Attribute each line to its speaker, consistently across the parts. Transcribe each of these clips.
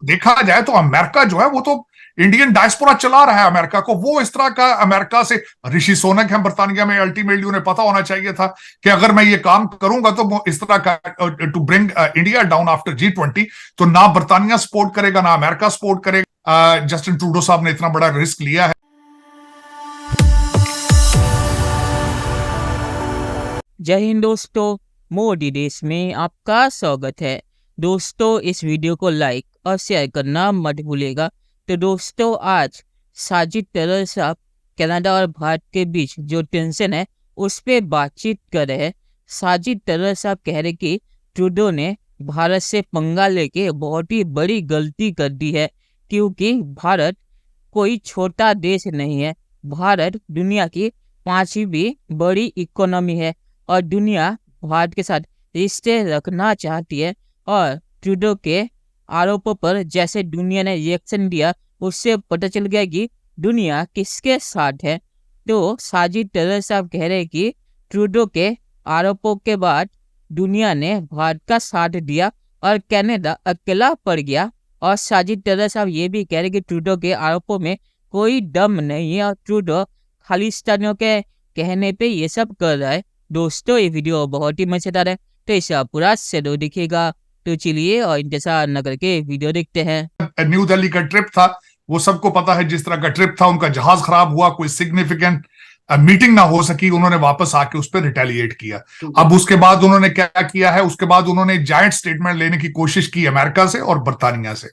Speaker 1: देखा जाए तो अमेरिका जो है वो तो इंडियन डायस्पोरा चला रहा है अमेरिका को। वो इस तरह का अमेरिका से ऋषि सुनक है बर्तानिया में, अल्टीमेटली उन्हें पता होना चाहिए था कि अगर मैं ये काम करूंगा तो वो इस तरह का to bring India down after G20, तो ना बर्तानिया सपोर्ट करेगा ना अमेरिका सपोर्ट करेगा। जस्टिन ट्रूडो साहब ने इतना बड़ा रिस्क लिया है।
Speaker 2: जय हिंद दोस्तों, मोदी देश में आपका स्वागत है। दोस्तों, इस वीडियो को लाइक और शेयर करना मत भूलिएगा। तो दोस्तों, आज साजिद तलल साहब कनाडा और भारत के बीच जो टेंशन है उस पर बातचीत कर रहे हैं। साजिद तलल साहब कह रहे कि ट्रूडो ने भारत से पंगा लेके बहुत ही बड़ी गलती कर दी है, क्योंकि भारत कोई छोटा देश नहीं है। भारत दुनिया की 5वीं बड़ी इकोनॉमी है और दुनिया भारत के साथ रिश्ते रखना चाहती है। और ट्रूडो के आरोपों पर जैसे दुनिया ने रिएक्शन दिया, उससे पता चल गया कि दुनिया किसके साथ है। तो साजिद तलल साहब कह रहे हैं कि ट्रूडो के आरोपों के बाद दुनिया ने भारत का साथ दिया और कनाडा अकेला पड़ गया। और साजिद तलल साहब ये भी कह रहे हैं कि ट्रूडो के आरोपों में कोई दम नहीं है और ट्रूडो खालिस्तानियों के कहने पे ये सब कर रहा है। दोस्तों, ये वीडियो बहुत ही मजेदार है, तो इसे पूरा शेड्यूल दिखेगा। तो चलिए और इंतजार न करके वीडियो देखते हैं।
Speaker 1: न्यू दिल्ली का ट्रिप था, वो सबको पता है जिस तरह का ट्रिप था। उनका जहाज खराब हुआ, कोई सिग्निफिकेंट मीटिंग ना हो सकी, उन्होंने वापस आके उस पर रिटेलिएट किया। अब उसके बाद उन्होंने क्या किया है, उसके बाद उन्होंने जायंट स्टेटमेंट लेने की कोशिश की अमेरिका से और बर्तानिया से,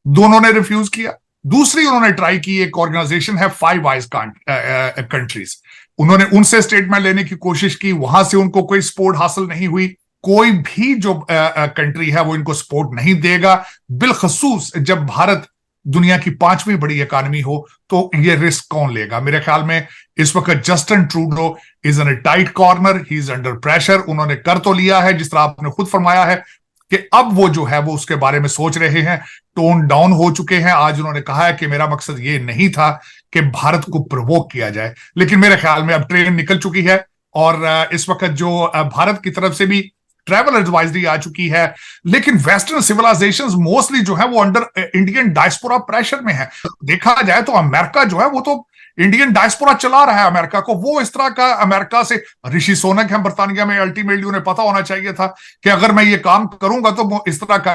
Speaker 1: दोनों ने रिफ्यूज किया। दूसरी उन्होंने ट्राई की, एक ऑर्गेनाइजेशन है फाइव आइज कंट्रीज, उन्होंने उनसे स्टेटमेंट लेने की कोशिश की, वहां से उनको कोई सपोर्ट हासिल नहीं हुई। कोई भी जो कंट्री है वो इनको सपोर्ट नहीं देगा, बिलखसूस जब भारत दुनिया की 5वीं बड़ी इकोनॉमी हो, तो ये रिस्क कौन लेगा। मेरे ख्याल में इस वक्त Justin Trudeau is in a tight corner, he is under pressure. उन्होंने कर तो लिया है, जिस तरह आपने खुद फरमाया है कि अब वो जो है वो उसके बारे में सोच रहे हैं, टोन डाउन हो चुके हैं। आज उन्होंने कहा है कि मेरा मकसद ये नहीं था कि भारत को प्रोवोक किया जाए, लेकिन मेरे ख्याल में अब ट्रेन निकल चुकी है और इस वक्त जो भारत की तरफ से भी ट्रैवल एडवाइजरी आ चुकी है। लेकिन वेस्टर्न सिविलाइजेशंस मोस्टली जो है वो अंडर इंडियन डायस्पोरा प्रेशर में है। देखा जाए तो अमेरिका जो है वो तो इंडियन डायस्पोरा चला रहा है अमेरिका को। वो इस तरह का अमेरिका से ऋषि सुनक है बर्तानिया में, अल्टीमेटली उन्हें पता होना चाहिए था कि अगर मैं ये काम करूंगा तो वो इस तरह का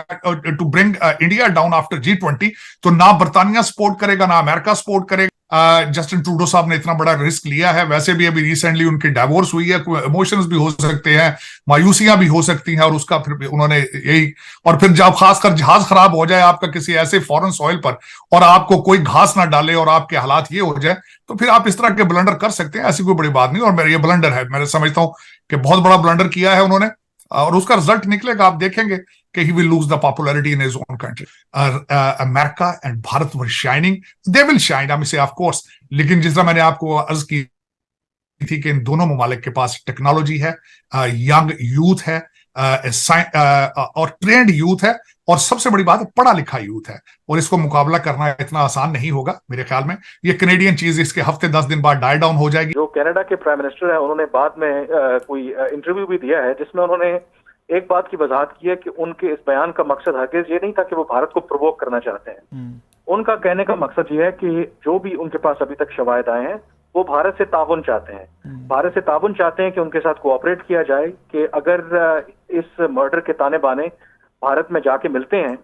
Speaker 1: to bring India down after G20, तो ना बर्तानिया सपोर्ट करेगा ना अमेरिका सपोर्ट करेगा। जस्टिन ट्रूडो साहब ने इतना बड़ा रिस्क लिया है। वैसे भी अभी रिसेंटली उनकी डाइवोर्स हुई है, इमोशंस भी हो सकते हैं, मायूसियां भी हो सकती हैं, और उसका फिर उन्होंने यही, और फिर जब खासकर जहाज खराब हो जाए आपका किसी ऐसे फॉरेन सॉइल पर और आपको कोई घास ना डाले और आपके हालात ये हो जाए, तो फिर आप इस तरह के ब्लंडर कर सकते हैं। ऐसी कोई बड़ी बात नहीं, और मेरा ये ब्लंडर है, मैं समझता हूं कि बहुत बड़ा ब्लंडर किया है उन्होंने, और उसका रिजल्ट निकलेगा, आप देखेंगे कि he will lose the popularity in his own country. America and Bharat were shining, they will shine, I'm say of course, लेकिन जिस तरह मैंने आपको अर्ज की थी कि इन दोनों ममालिक के पास टेक्नोलॉजी है, यंग यूथ है, और ट्रेंड यूथ है, और सबसे बड़ी बात है पढ़ा लिखा यूथ है, और इसको मुकाबला करना इतना आसान नहीं होगा। मेरे ख्याल में ये कैनेडियन चीज इसके हफ्ते 10 दिन बाद डाई डाउन हो जाएगी।
Speaker 3: जो कनाडा के प्राइम मिनिस्टर है, उन्होंने बाद में कोई इंटरव्यू भी दिया है जिसमें उन्होंने एक बात की वजाहत की है कि उनके इस बयान का मकसद हरगिज ये नहीं था कि वो भारत को प्रोवोक करना चाहते हैं। उनका कहने का मकसद ये है कि जो भी उनके पास अभी तक शवायद आए हैं वो भारत से ताउन चाहते हैं। भारत से ताउन चाहते हैं कि उनके साथ कोऑपरेट किया जाए, कि अगर इस मर्डर के ताने बाने भारत में जाके मिलते हैं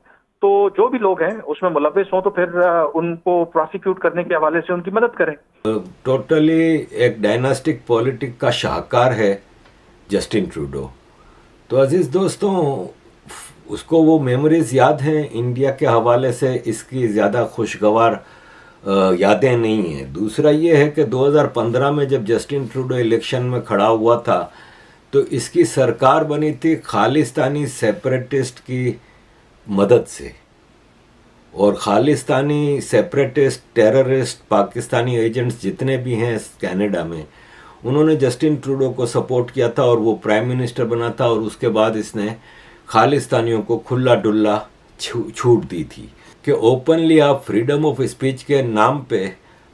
Speaker 3: तो जो भी लोग हैं उसमें मुलव्विस हों तो फिर उनको प्रोसिक्यूट करने के हवाले से उनकी मदद करें।
Speaker 4: टोटली एक डायनास्टिक पॉलिटिक का शाहकार है जस्टिन ट्रूडो। तो अजीज दोस्तों, उसको वो मेमोरीज याद हैं इंडिया के हवाले से, इसकी ज़्यादा खुशगवार यादें नहीं हैं। दूसरा ये है कि 2015 में जब जस्टिन ट्रूडो इलेक्शन में खड़ा हुआ था तो इसकी सरकार बनी थी खालिस्तानी सेपरेटिस्ट की मदद से, और Khalistani separatist terrorist Pakistani agents जितने भी हैं कनाडा में, उन्होंने जस्टिन ट्रूडो को सपोर्ट किया था और वो प्राइम मिनिस्टर बना था, और उसके बाद इसने खालिस्तानियों को खुला डुल्ला छूट दी थी कि ओपनली आप फ्रीडम ऑफ स्पीच के नाम पे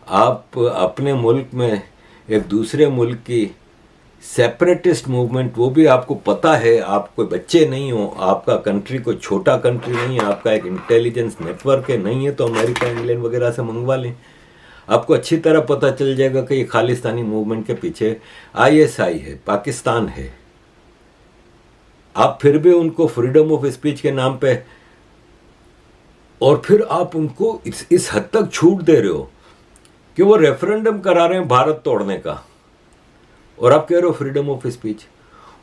Speaker 4: आप अपने मुल्क में एक दूसरे मुल्क की सेपरेटिस्ट मूवमेंट, वो भी आपको पता है, आप कोई बच्चे नहीं हो, आपका कंट्री कोई छोटा कंट्री नहीं है, आपका एक इंटेलिजेंस नेटवर्क है, नहीं है तो अमेरिका इंग्लैंड वगैरह से मंगवा लें, आपको अच्छी तरह पता चल जाएगा कि ये खालिस्तानी मूवमेंट के पीछे आईएसआई है, पाकिस्तान है। आप फिर भी उनको फ्रीडम ऑफ स्पीच के नाम पे, और फिर आप उनको इस हद तक छूट दे रहे हो कि वो रेफरेंडम करा रहे हैं भारत तोड़ने का, और आप कह रहे हो फ्रीडम ऑफ स्पीच।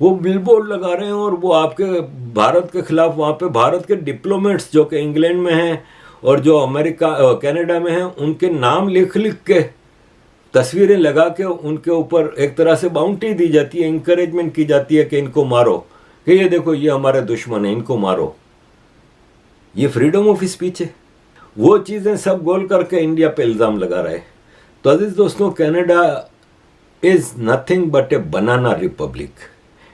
Speaker 4: वो बिलबोर्ड लगा रहे हैं और वो आपके भारत के खिलाफ, वहाँ पे भारत के डिप्लोमेट्स जो कि इंग्लैंड में हैं और जो अमेरिका कनाडा में हैं, उनके नाम लिख लिख के तस्वीरें लगा के उनके ऊपर एक तरह से बाउंटी दी जाती है, इंकरेजमेंट की जाती है कि इनको मारो, कि ये देखो ये हमारे दुश्मन है, इनको मारो। ये फ्रीडम ऑफ स्पीच है। वो चीज़ें सब गोल करके इंडिया पे इल्ज़ाम लगा रहे। तो अजीज दोस्तों, Canada is nothing but A banana Republic.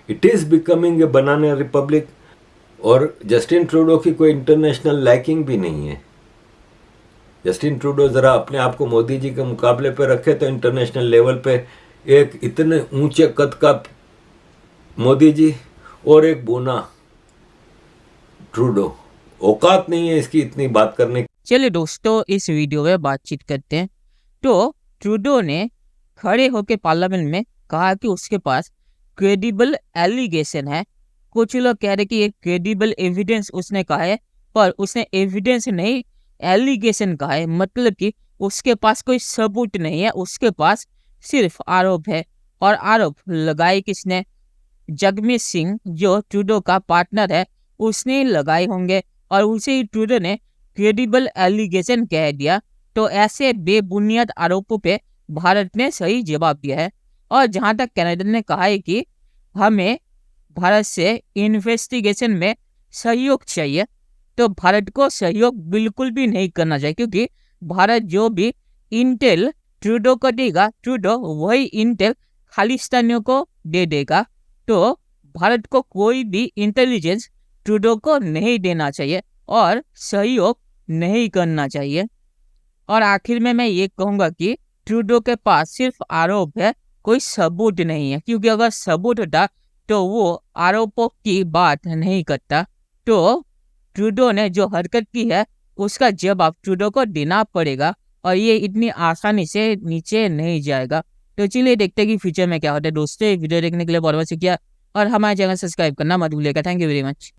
Speaker 4: It is becoming a banana Republic. और जस्टिन ट्रूडो की कोई इंटरनेशनल लाइकिंग भी नहीं है। जस्टिन ट्रूडो ज़रा अपने आप को मोदी जी के मुकाबले पे रखे तो इंटरनेशनल लेवल पे एक इतने ऊंचे कद का मोदी जी और एक बोना ट्रूडो, औकात नहीं है इसकी इतनी बात करने की।
Speaker 2: चलिए दोस्तों, इस वीडियो में बातचीत करते हैं। तो ट्रूडो ने खड़े होकर पार्लियामेंट में कहा कि उसके पास क्रेडिबल एलिगेशन है। कुछ लोग कह रहे कि ये क्रेडिबल एविडेंस उसने कहा है, पर उसने एविडेंस नहीं, एलिगेशन कहा है। मतलब कि उसके पास कोई सबूत नहीं है, उसके पास सिर्फ आरोप है। और आरोप लगाए किसने? जगमीत सिंह, जो ट्रूडो का पार्टनर है, उसने लगाए होंगे, और उसे ही ट्रूडो ने क्रेडिबल एलिगेशन कह दिया। तो ऐसे बेबुनियाद आरोपों पे भारत ने सही जवाब दिया है। और जहां तक कनाडा ने कहा है कि हमें भारत से इन्वेस्टिगेशन में सहयोग चाहिए, तो भारत को सहयोग बिल्कुल भी नहीं करना चाहिए, क्योंकि भारत जो भी इंटेल ट्रूडो को देगा, ट्रूडो वही इंटेल खालिस्तानियों को दे देगा। तो भारत को कोई भी इंटेलिजेंस ट्रूडो को नहीं देना चाहिए और सहयोग नहीं करना चाहिए। और आखिर में मैं ये कहूँगा कि ट्रूडो के पास सिर्फ आरोप है, कोई सबूत नहीं है, क्योंकि अगर सबूत होता तो वो आरोपों की बात नहीं करता। तो ट्रूडो ने जो हरकत की है उसका जवाब ट्रूडो को देना पड़ेगा, और ये इतनी आसानी से नीचे नहीं जाएगा। तो चलिए देखते हैं कि फ्यूचर में क्या होता है। दोस्तों, वीडियो देखने के लिए बहुत बहुत शुक्रिया, और हमारे चैनल सब्सक्राइब करना मत भूलिएगा। Thank you very much.